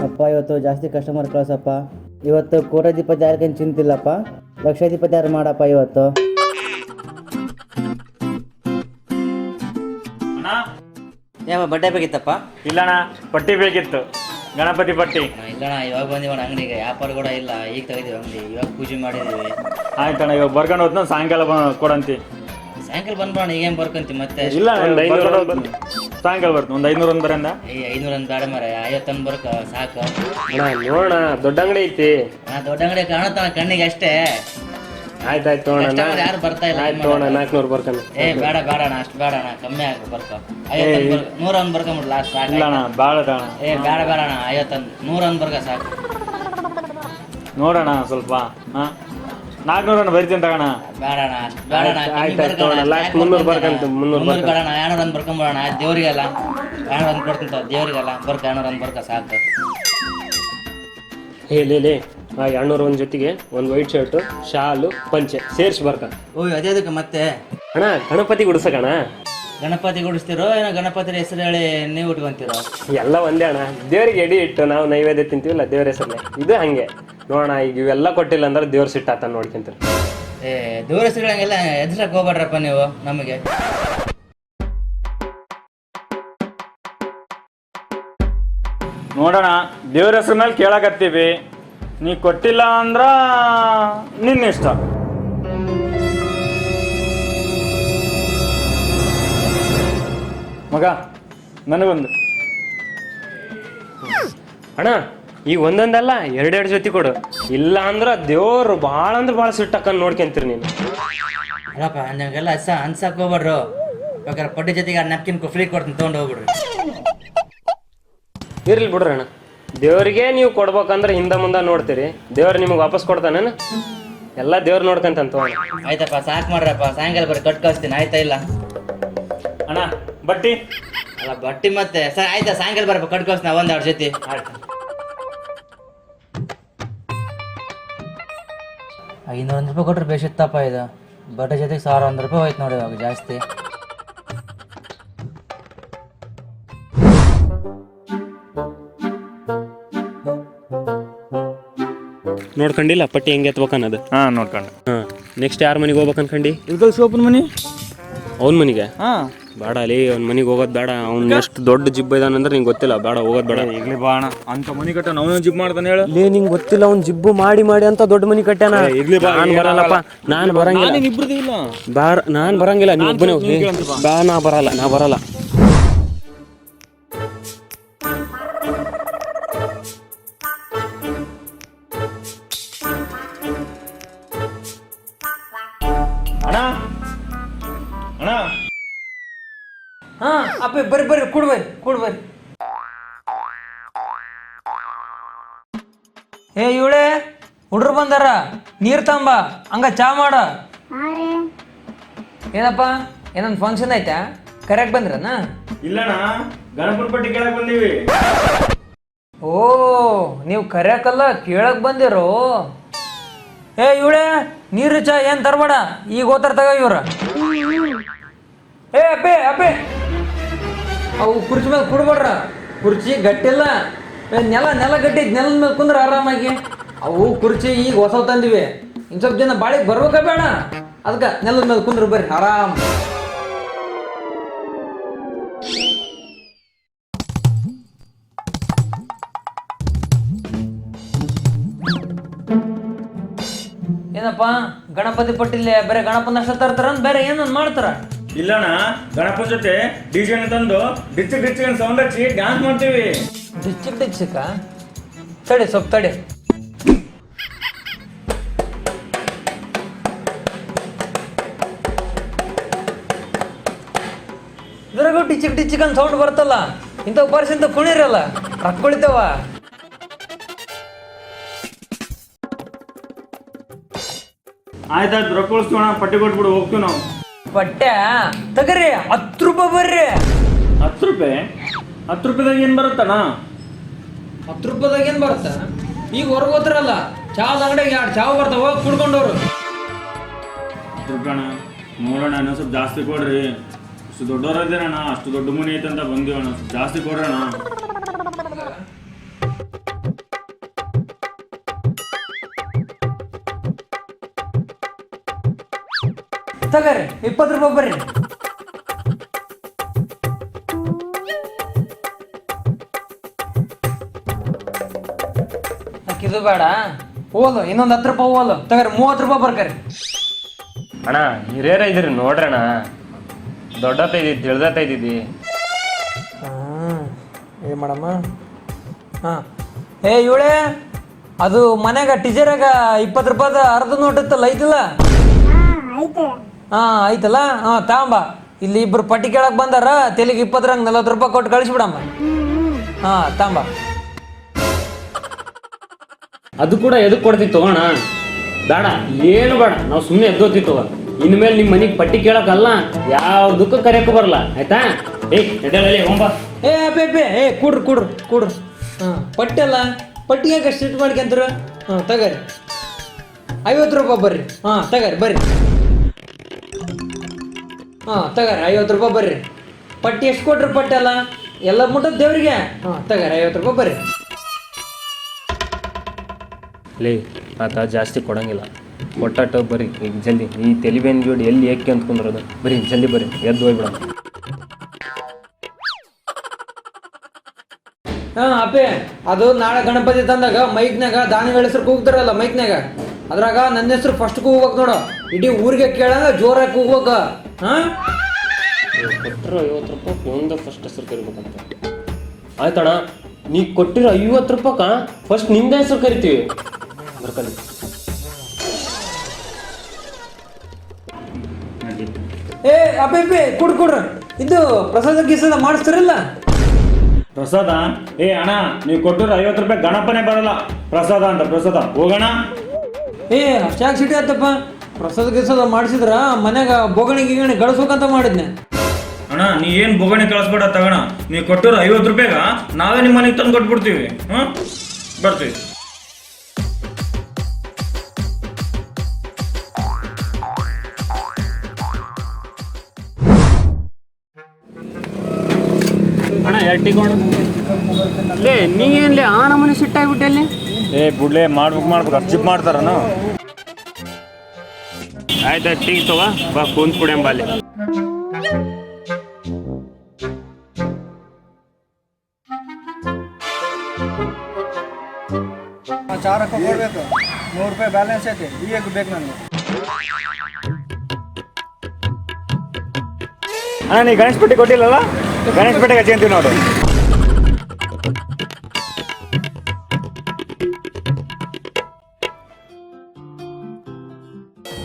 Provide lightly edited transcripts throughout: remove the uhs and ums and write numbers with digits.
ಅಪ್ಪ ಇವತ್ತು ಜಾಸ್ತಿ ಕಸ್ಟಮರ್ ಕಳ್ಸಪ್ಪ. ಇವತ್ತು ಕೋಟ್ಯಾಧಿಪತಿ ಯಾರಿಗೇನು ಚಿಂತಿಲ್ಲಪ್ಪ, ಲಕ್ಷಾಧಿಪತಿ ಯಾರು ಮಾಡಪ್ಪ ಇವತ್ತು. ಯಾವ ಬಟ್ಟೆ ಬೇಕಿತ್ತಪ್ಪ? ಇಲ್ಲಣ್ಣ, ಪಟ್ಟಿ ಬೇಕಿತ್ತು, ಗಣಪತಿ ಪಟ್ಟಿ. ಇಲ್ಲಣ್ಣ, ಇವಾಗ ಬಂದಿವಣ್ಣ ಅಂಗಡಿಗೆ, ವ್ಯಾಪಾರ ಕೂಡ ಇಲ್ಲ, ಈಗ ತೆಗೆದಿವಿ ಅಂಗಡಿ, ಇವಾಗ ಪೂಜೆ ಮಾಡಿದ್ದೀವಿ. ಆಯ್ತಣ್ಣ, ಇವಾಗ ಬರ್ಕೊಂಡು ಹೋದ್ನ ಸಾಯಂಕಾಲ ಕೊಡಂತಿ. ಸಾಯಂಕಾಲ ಬಂದ್ಬೋಣ, ಈಗೇನು ಬರ್ಕೊಂತಿ ಮತ್ತೆ? ಇಲ್ಲ, ಸಾಯಂಕಾಲ ಬರ್ತೀನಿ, ಒಂದು 500 ಒಂದು ಬರಂದ. 500 ಅಂತ ಬೇಡ ಮರ, 50 ಬರ್ಕ ಸಾಕು. ನೋಡೋಣ, ದೊಡ್ಡ ಅಂಗಡಿ ಐತಿ. ದೊಡ್ಡ ಅಂಗಡಿ ಕಾಣುತ್ತಾನ ಕಣ್ಣಿಗೆ ಅಷ್ಟೇ. ಆಯ್ತಾಯ್ತು ಯಾರು ಬರ್ತಾ ಇಲ್ಲ. 400 ಬರ್ಕಂಡು. ಬೇಡ ಅಣ್ಣ, ಅಷ್ಟು ಬೇಡ ಅಣ್ಣ, ಕಮ್ಮಿ ಆಗ ಬರ್ಕ. 100 ಬರ್ಕೊಂಬಿಡ್ ಲಾಸ್ಟ್ ಸಾಕು. ಇಲ್ಲಣ್ಣ, ಭಾಳ ಬೇಡ ಅಣ್ಣ, 100 ಬರ್ಕ ಸಾಕು. ನೋಡೋಣ ಸ್ವಲ್ಪ. 400 ಬರ್ತೀನಿ ತಗೋಣ. ಬೇಡ ಅಣ್ಣ, ಅಷ್ಟು ಬೇಡ ಅಣ್ಣ, ಲಾಸ್ಟ್ 300 ಬರ್ಕಂತ. 300 ಬೇಡ ಅಣ್ಣ, 200 ಬರ್ಕೊಂಬಿಡೋಣ ದೇವ್ರಿಗೆಲ್ಲ. 200 ಕೊಡ್ತೀನಿ ದೇವ್ರಿಗೆಲ್ಲ ಬರ್ಕ, 200 ಬರ್ಕ ಸಾಕು. ಲೇ 200 ಒಂದು ಜೊತೆಗೆ ಒಂದು ವೈಟ್ ಶರ್ಟು, ಶಾಲು, ಪಂಚೆ ಸೇರಿಸಿ ಬರ್ಕ. ಅದೇದಕ್ಕೆ ಮತ್ತೆ ಅಣ್ಣ, ಗಣಪತಿ ಗುಡಿಸಕಣ. ಗಣಪತಿ ಗುಡಿಸ್ತಿರೋ ಏನೋ? ಗಣಪತಿ ಹೆಸರು ಹೇಳಿ ನೀವು ಉಟ್ಕೊಂತೀರೋ? ಎಲ್ಲ ಒಂದೇ ಅಣ್ಣ, ದೇವ್ರಿಗೆ ಎಡಿ ಇಟ್ಟು ನಾವು ನೈವೇದ್ಯ ತಿಂತೀವಿಲ್ಲ ದೇವ್ರ ಹೆಸರಲ್ಲೇ, ಇದು ಹಂಗೆ ನೋಡೋಣ. ಈಗ ಇವೆಲ್ಲ ಕೊಟ್ಟಿಲ್ಲ ಅಂದ್ರೆ ದೇವ್ರ ಸಿಟ್ಟಾತ ನೋಡ್ಕೊಂತೀರಿ. ದೇವ್ರ ಹೆಸರುಗಳಂಗೆಲ್ಲ ಎದುರಕ್ಕೆ ಹೋಗ್ಬೇಡ್ರಪ್ಪ ನೀವು ನಮಗೆ. ನೋಡೋಣ, ದೇವ್ರ ಹೆಸರು ಮೇಲೆ ಕೇಳಕತ್ತೀವಿ, ನೀ ಕೊಟ್ಟಿಲ್ಲ ಅಂದ್ರ ನಿನ್ನ ಇಷ್ಟ. ಮಗ, ನನಗೊಂದು. ಅಣ್ಣ, ಈಗ ಒಂದೊಂದಲ್ಲ 2 ಜೊತೆ ಕೊಡು, ಇಲ್ಲ ಅಂದ್ರ ದೇವ್ರು ಭಾಳ ಅಂದ್ರೆ ಭಾಳ ಸಿಟ್ಟಕ್ಕ ನೋಡ್ಕೊಂತೀರಿ ನೀನು. ಅಲ್ಲಪ್ಪ, ನಿಮಗೆಲ್ಲ ಅನ್ಸಕ್ ಹೋಗ್ಬೇಡ್ರು. ಬೇಕಾದ್ರೆ ಪಟ್ಟಿ ಜೊತೆಗೆ ನ್ಯಾಪ್ಕಿನ್ ಫ್ರೀ ಕೊಡ್ತೀನಿ, ತೊಗೊಂಡು ಹೋಗ್ಬಿಡ್ರಿ. ಇರ್ಲಿ ಬಿಡ್ರಿ ಅಣ್ಣ, ದೇವ್ರಿಗೆ ನೀವು ಕೊಡ್ಬೇಕಂದ್ರೆ ಹಿಂದೆ ಮುಂದೆ ನೋಡ್ತೀರಿ, ದೇವ್ರು ನಿಮಗೆ ವಾಪಸ್ ಕೊಡ್ತಾನೇನು? ಎಲ್ಲ ದೇವ್ರು ನೋಡ್ಕಂತಂತ. ಆಯ್ತಪ್ಪ, ಸಾಕು ಮಾಡ್ರಪ್ಪ, ಸಾಯಂಕಾಲ ಬರ್ರಿ ಕಟ್ ಕಳಿಸ್ತೀನಿ. ಆಯ್ತಾ ಇಲ್ಲ ಅಣ್ಣ, ಬಟ್ಟಿ ಅಲ್ಲ ಬಟ್ಟಿ ಮತ್ತೆ ಸರ್. ಆಯ್ತಾ, ಸಾಯಂಕಾಲ ಬರಪ್ಪ, ಕಟ್ ಕಳಿಸ್ತೀನಿ 1-2 ಜೊತೆ. ಆಯ್ತು. 500 ರೂಪಾಯಿ ಕೊಟ್ರೆ ಬೇಸಿತ್ತಪ್ಪ. ಇದು ಬಟ್ಟೆ ಜೊತೆಗೆ 1000 ರೂಪಾಯಿ ಹೋಯ್ತು ನೋಡಿ ಇವಾಗ ಜಾಸ್ತಿ. ನೋಡ್ಕೊಂಡಿಲ್ಲ ಪಟ್ಟಿ ಹೆಂಗೆ ಎತ್ಬೇಕನ್ನೋದು? ನೋಡ್ಕೊಂಡು. ನೆಕ್ಸ್ಟ್ ಯಾರ ಮನೆಗೆ ಹೋಗ್ಬೇಕು ಅನ್ಕಂಡು? ಇದು ಶೋಪನ್ ಮನಿ. ಅವ್ನ ಮನೆಗೆ? ಬೇಡ ಅಲ್ಲಿ, ಅವ್ನ ಮನೆಗೆ ಹೋಗೋದು ಬೇಡ. ಅವ್ನು ಎಷ್ಟು ದೊಡ್ಡ ಜಿಬ್ಬ ಇದಾನಂದ್ರೆ ನಿಂಗೆ ಗೊತ್ತಿಲ್ಲ, ಬೇಡ ಹೋಗೋದು ಬೇಡ. ಈಗಲೇ ಬಾಣ ಅಂತ ಮನಿ ಕಟ್ಟ ನಾವು ಜಿಬ್ ಮಾಡ್ತಾನೆ ಹೇಳು. ಲೇ, ನಿಂಗೆ ಗೊತ್ತಿಲ್ಲ, ಅವ್ನು ಜಿಬ್ಬು ಮಾಡಿ ಅಂತ ದೊಡ್ಡ ಮನೆ ಕಟ್ಟಾನ. ನಾನು ಬರಲ್ಲಪ್ಪ, ನಾನು ಬರಂಗಿಲ್ಲ. ನಾನು ಬರಂಗಿಲ್ಲ, ನೀವು ಒಬ್ಬನೇ ಹೋಗ್ಲಿ. ನಾ ಬರಲ್ಲ. ಅಣ್ಣ, ಅಪ್ಪ ಬರ್ರಿ ಕೂಡ್ ಬರ್ರಿ. ಇವಳೆ ಹುಡ್ರು ಬಂದಾರ, ನೀರ್ ತಂಬ, ಹಂಗ ಚಾ ಮಾಡ. ಏನಪ್ಪ, ಏನೊಂದು ಫಂಕ್ಷನ್ ಐತಾ? ಕರೆಕ್ಟ್ ಬಂದ್ರನ? ಇಲ್ಲಣ್ಣ, ಗಣಪತಿ ಪಟ್ಟಿ ಕೇಳಕ್ ಬಂದೀವಿ. ಓ, ನೀವು ಕರೆಯಕಲ್ಲ, ಕೇಳಕ್ ಬಂದಿರೋ? ಇವಳೆ ನೀರು ಚಾ ಏನ್ ತರಬೇಡ, ಈಗ ಹೋತಾರ ತಗ ಇವ್ರ. ಅಪ್ಪೆ ಅವು ಕುರ್ಚಿ ಮೇಲೆ ಕುಡ್ಬೇಡ್ರ, ಕುರ್ಚಿ ಗಟ್ಟಿಲ್ಲ. ನೆಲ ಗಟ್ಟಿ, ನೆಲದ ಮೇಲೆ ಕುಂದ್ರ ಆರಾಮಾಗಿ. ಅವು ಕುರ್ಚಿ ಈಗ ಹೊಸವ್ ತಂದಿವಿ, ಇನ್ ಸ್ವಲ್ಪ ಜನ ಬಾಳಿಗೆ ಬರ್ಬೇಕ ಬೇಡ, ಅದಕ್ಕೆ ನೆಲದ ಮೇಲೆ ಕುಂದ್ರ ಬರ್ರಿ ಆರಾಮ್. ಏನಪ್ಪ, ಗಣಪತಿ ಪಟ್ಟಿಲೆ ಬೇರೆ ಗಣಪನ ಅಷ್ಟ ತರ್ತಾರ, ಬೇರೆ ಏನೊಂದು ಮಾಡ್ತಾರ? ಇಲ್ಲಣ್ಣ, ಗಣಪನ ಜೊತೆ ಡಿಜೆ ತಂದು ಡಿಚ್ ಸೌಂಡ್ ಹಚ್ಚಿ ಡ್ಯಾನ್ಸ್ ಮಾಡ್ತೀವಿ. ಡಿಚ್ಚಿಕ ತಡಿ, ಸ್ವಲ್ಪ ತಡಿ. ಇದ್ರಾಗ ಡಿಚಿಕ್ ಅಂತ ಸೌಂಡ್ ಬರ್ತಲ್ಲ, ಇಂಥವು ಬರ್ಸಿಂತ ಕುಣಿರಲ್ಲ, ರೊಕ್ಕಳಿತಾವ. ಆಯ್ತಾಯ್ತು, ರೊಕ್ಕ ಉಳಿಸ್ತೀವಣ್ಣ, ಪಟ್ಟಿ ಕೊಟ್ಬಿಡು, ಹೋಗ್ತೀವಿ ನಾವು. ಪಟ್ಟ್ಯ ತಗರಿ, 10 ರೂಪಾಯಿ ಬರ್ರಿ. 10 ರೂಪಾಯಿ? 10 ರೂಪಾಯಿದಾಗ ಏನು ಬರುತ್ತಣ್ಣ? 10 ರೂಪಾಯಿದಾಗ ಏನು ಬರುತ್ತ? ಈಗ ಹೊರಗೆ ಹೋದ್ರಲ್ಲ, ಚಾದ ಅಂಗಡಿಗೆ 2 ಚಾವ್ ಬರ್ತಾವ, ಹೋಗಿ ಕುಡ್ಕೊಂಡವ್ರು. 10 ರೂಪಾಯಿ ಅಣ್ಣ, ನೋಡೋಣ, ಇನ್ನೊಂದು ಸ್ವಲ್ಪ ಜಾಸ್ತಿ ಕೊಡ್ರಿ. ಅಷ್ಟು ದೊಡ್ಡವರದೇನಣ್ಣ, ಅಷ್ಟು ದೊಡ್ಡ ಮನೆ ಐತೆ ಅಂತ ಬಂದೀವಣ್ಣ, ಸ್ವಲ್ಪ ಜಾಸ್ತಿ ಕೊಡ್ರಣ್ಣ. ತಗರಿ 20 ರೂಪಾಯಿ ಬರ್ರಿ. ಇದು ಬೇಡ ಹೋಲು, ಇನ್ನೊಂದು 10 ರೂಪಾಯಿ ಹೋಲು ತಗರಿ. 30 ರೂಪಾಯಿ ಬರ್ಕರಿ. ಅಣ್ಣ ಹಿರಿಯರ ಇದ್ರಿ ನೋಡ್ರಣ್ಣ, ದೊಡ್ಡತ ಇದ್ದಿ ತಿಳಿದತ ಇದ್ದಿದ್ದಿ. ಏನು ಮಾಡಮ್ಮ? ಹಾಂ ಇವಳೆ ಅದು ಮನ್ಯಾಗ ಟೀಚರಾಗ 20 ರೂಪಾಯ್ದ ಅರ್ಧ ನೋಟ್ ಇತ್ತಲ್ಲ, ಐತಲ್ಲ? ಹಾಂ ಐತಲ್ಲ. ಹಾಂ ತಾಂಬ. ಇಲ್ಲಿ ಇಬ್ರು ಪಟ್ಟಿ ಕೇಳಕ್ ಬಂದಾರ, ತೆಲಿಗೆ 20 40 ರೂಪಾಯಿ ಕೊಟ್ಟು ಕಳಿಸ್ಬಿಡಮ್ಮ. ಹಾಂ ತಾಂಬ. ಅದು ಕೂಡ ಎದಕ್ಕೆ ಕೊಡ್ತೀವಿ ತಗೋಣ? ಬೇಡ, ಏನು ಬೇಡ, ನಾವು ಸುಮ್ಮನೆ ಎದ್ದೋತೀವಿ ತಗೋ. ಇನ್ಮೇಲೆ ನಿಮ್ಮ ಮನೆಗೆ ಪಟ್ಟಿ ಕೇಳಕ್ಕಲ್ಲ, ಯಾವುದಕ್ಕೂ ಕರೆಯಕ್ಕೂ ಬರಲ್ಲ, ಆಯ್ತಾ? ಎದ್ದೇಳಲ್ಲಿ ಹೋಂಬ. ಅಪ್ಪೆ ಕೂಡ್ರು. ಹಾಂ ಪಟ್ಟಿ ಅಲ್ಲ, ಪಟ್ಟಿಗೆ ಸ್ಟಿಟ್ ಮಾಡ್ಕೊಂತೀರ. ಹಾಂ ತಗರಿ 50 ರೂಪಾಯಿ ಬರ್ರಿ. ಹಾಂ ತಗರಿ ಬರ್ರಿ. ಹಾಂ ತಗರಿ 50 ರೂಪಾಯಿ ಬರ್ರಿ. ಪಟ್ಟಿ ಎಷ್ಟು ಕೊಟ್ರಿ? ಪಟ್ಟಿ ಅಲ್ಲ ಎಲ್ಲ ಮುಟ್ಟದ ದೇವ್ರಿಗೆ. ಹಾಂ ತಗರಿ 50 ರೂಪಾಯಿ ಬರ್ರಿ. ಲೇ ಆತ ಜಾಸ್ತಿ ಕೊಡಂಗಿಲ್ಲ, ಕೊಟ್ಟಾಟ ಬರ್ರಿ ಈಗ ಜಲ್ದಿ. ಈ ತೆಲಿಬೇನ್ ಜೋಡಿ ಎಲ್ಲಿ ಏಕೆ ಅಂತ ಕುಂದ್ರದು? ಬರ್ರಿ ಜಲ್ದಿ ಬರ್ರಿ, ಎದ್ದು ಹೋಗ್ಬಿಡ. ಹಾಂ ಅಪ್ಪೆ ಅದು ನಾಳೆ ಗಣಪತಿ ತಂದಾಗ ಮೈಕ್ನಾಗ ದಾನಿಗಳ ಹೆಸರು ಕೂಗ್ತಾರಲ್ಲ ಮೈಕ್ನಾಗ, ಅದ್ರಾಗ ನನ್ನ ಹೆಸರು ಫಸ್ಟ್ ಕೂಗ್ಬೇಕು ನೋಡು. ಇಡೀ ಊರಿಗೆ ಕೇಳಂಗ ಜೋರಾಗಿ ಕೂಗ್ಬೇಕ. ಹಾಂ ಕೊಟ್ಟರು 50 ರೂಪಾಯಿ ಒಂದು ಫಸ್ಟ್ ಹೆಸರು ಕರಿಬೇಕಂತ. ಆಯ್ತಣ್ಣ, ನೀ ಕೊಟ್ಟಿರೋ 50 ರೂಪಾಯಿಕ ಫಸ್ಟ್ ನಿಂದ ಹೆಸರು ಕರಿತೀವಿ. ಬರ್ಕಲ್ಲಿ ಅಪ್ಪೆ ಕುಡ್ರ ಇದು ಪ್ರಸಾದ ಗೀಸದ ಮಾಡಿಸ್ತಾರಲ್ಲ. ಪ್ರಸಾದ? ಅಣ್ಣ ನೀವು ಕೊಟ್ಟಿರೋ 50 ರೂಪಾಯಿ ಗಣಪನೇ ಬರಲ್ಲ, ಪ್ರಸಾದ ಅಂತ. ಪ್ರಸಾದ ಹೋಗೋಣ. ಅಷ್ಟಾಗಿ ಸಿಟಿ ಆತಪ್ಪ. ಪ್ರಸಾದ ಗೀಸದ ಮಾಡಿಸಿದ್ರ ಮನ್ಯಾಗ ಬೋಗಣಿ ಗಿಗಣಿ ಗಳಿಸ್ಬೇಕಂತ ಮಾಡಿದ್ನೆ. ಅಣ್ಣ ನೀ ಏನು ಬೋಗಣಿ ಕಳಿಸ್ಬೇಡ ತಗೋಣ. ನೀವು ಕೊಟ್ಟಿರೋ 50 ರೂಪಾಯಿಗ ನಾವೇ ನಿಮ್ಮ ಮನೆಗೆ ತಂದು ಕೊಟ್ಬಿಡ್ತೀವಿ. ಹಾಂ ಬರ್ತೀವಿ. ಅಣ್ಣ ಎಟ್ಟಿಕೊಂಡು ಲೇ ನೀಗೇನ್ಲೇ ಆ ನಮ್ಮನೆ ಸಿಟ್ಟಾಗ್ಬಿಟ್ಟೆ ಅಲ್ಲಿ? ಬುಡ್ಲೆ ಮಾಡ್ಬೇಕು ಅರ್ಜಿಪ್ ಮಾಡ್ತಾರನ? ಆಯ್ತು ಟೀ ತಗೋ ಬಾ, ಕುಂತ್ ಕುಡಿಯಂಬ ಅಲ್ಲಿ. ಚಾರಕ್ಕೆ ಕೊಡ್ಬೇಕು. 100 ರೂಪಾಯಿ ಬ್ಯಾಲೆನ್ಸ್ ಐತಿ, ಈಗ ಬೇಕು ನನಗೆ. ಅಣ್ಣ ನೀ ಗಣೇಶ ಪಟ್ಟಿ ಕೊಟ್ಟಿಲ್ಲಲ್ಲ, ಗಣೇಶ ಪಟ್ಟಿಗೆ ಹಚ್ಚಂತೀವಿ ನೋಡು.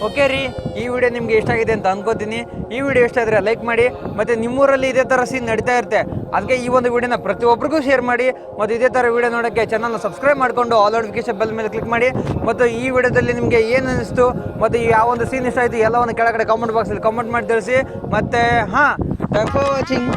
ಓಕೆ ರೀ, ಈ ವಿಡಿಯೋ ನಿಮ್ಗೆ ಇಷ್ಟ ಆಗಿದೆ ಅಂತ ಅನ್ಕೋತೀನಿ. ಈ ವಿಡಿಯೋ ಇಷ್ಟ ಆದರೆ ಲೈಕ್ ಮಾಡಿ, ಮತ್ತು ನಿಮ್ಮೂರಲ್ಲಿ ಇದೇ ಥರ ಸೀನ್ ನಡೀತಾ ಇರುತ್ತೆ, ಅದಕ್ಕೆ ಈ ಒಂದು ವಿಡಿಯೋನ ಪ್ರತಿಯೊಬ್ಬರಿಗೂ ಶೇರ್ ಮಾಡಿ. ಮತ್ತು ಇದೇ ಥರ ವಿಡಿಯೋ ನೋಡೋಕ್ಕೆ ಚಾನಲ್ನ ಸಬ್ಸ್ಕ್ರೈಬ್ ಮಾಡಿಕೊಂಡು ಆಲ್ ನೋಟಿಫಿಕೇಶನ್ ಬೆಲ್ ಮೇಲೆ ಕ್ಲಿಕ್ ಮಾಡಿ. ಮತ್ತು ಈ ವಿಡಿಯೋದಲ್ಲಿ ನಿಮಗೆ ಏನು ಅನಿಸ್ತು ಮತ್ತು ಯಾವ ಒಂದು ಸೀನ್ ಇಷ್ಟ ಆಯಿತು ಎಲ್ಲವನ್ನು ಕೆಳಗಡೆ ಕಾಮೆಂಟ್ ಬಾಕ್ಸಲ್ಲಿ ಕಾಮೆಂಟ್ ಮಾಡಿ ತಿಳಿಸಿ. ಮತ್ತು ಥ್ಯಾಂಕ್ಸ್ ಫಾರ್ ವಾಚಿಂಗ್.